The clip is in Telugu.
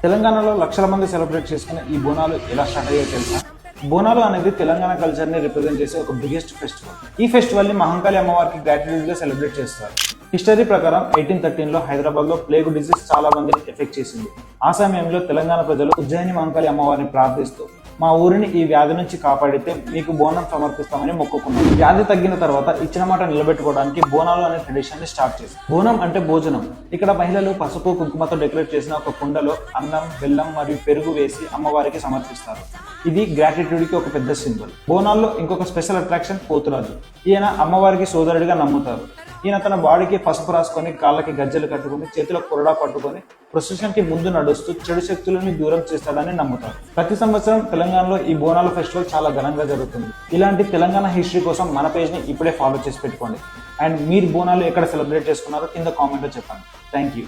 తెలంగాణలో లక్షల మంది సెలబ్రేట్ చేసుకునే ఈ బోనాలు ఎలా స్టార్ట్ అయ్యాయో తెలుసా? బోనాలు అనేది తెలంగాణ కల్చర్ ని రిప్రజెంట్ చేసే ఒక బిగ్గెస్ట్ ఫెస్టివల్. ఈ ఫెస్టివల్ ని మహంకాళి అమ్మవారికి గ్రాటిట్యూడ్ గా సెలబ్రేట్ చేస్తారు. హిస్టరీ ప్రకారం 1813లో హైదరాబాద్ లో ప్లేగ్ డిసీజ్ చాలా మందిని ఎఫెక్ట్ చేసింది. ఆ సమయంలో తెలంగాణ ప్రజలు ఉజ్జయిని మహంకాళి అమ్మవారిని ప్రార్థిస్తూ మా ఊరిని ఈ వ్యాధి నుంచి కాపాడితే మీకు బోనం సమర్పిస్తామని మొక్కుకున్నారు. వ్యాధి తగ్గిన తర్వాత ఇచ్చిన మాట నిలబెట్టుకోవడానికి బోనాలు అనే ట్రెడిషన్ ని స్టార్ట్ చేశారు. బోనం అంటే భోజనం. ఇక్కడ మహిళలు పసుపు కుంకుమతో డెకరేట్ చేసిన ఒక కుండలో అన్నం, బెల్లం మరియు పెరుగు వేసి అమ్మవారికి సమర్పిస్తారు. ఇది గ్రాటిట్యూడ్ కి ఒక పెద్ద సింబల్. బోనాల్లో ఇంకొక స్పెషల్ అట్రాక్షన్ పోతురాజు. ఈయన అమ్మవారికి సోదరుడిగా నమ్ముతారు. ఈయన తన బాడీకి పసుపు రాసుకొని, కాళ్ళకి గజ్జలు కట్టుకొని, చేతిలో కొరడా పట్టుకొని ప్రొసెషన్ కి ముందు నడుస్తూ చెడు శక్తులని దూరం చేస్తాడని నమ్ముతారు. ప్రతి సంవత్సరం తెలంగాణలో ఈ బోనాల ఫెస్టివల్ చాలా ఘనంగా జరుగుతుంది. ఇలాంటి తెలంగాణ హిస్టరీ కోసం మన పేజ్ ని ఇప్పుడే ఫాలో చేసి పెట్టుకోండి. అండ్ మీరు బోనాలు ఎక్కడ సెలబ్రేట్ చేసుకున్నారో కింద కామెంట్ లో చెప్పండి. Thank you.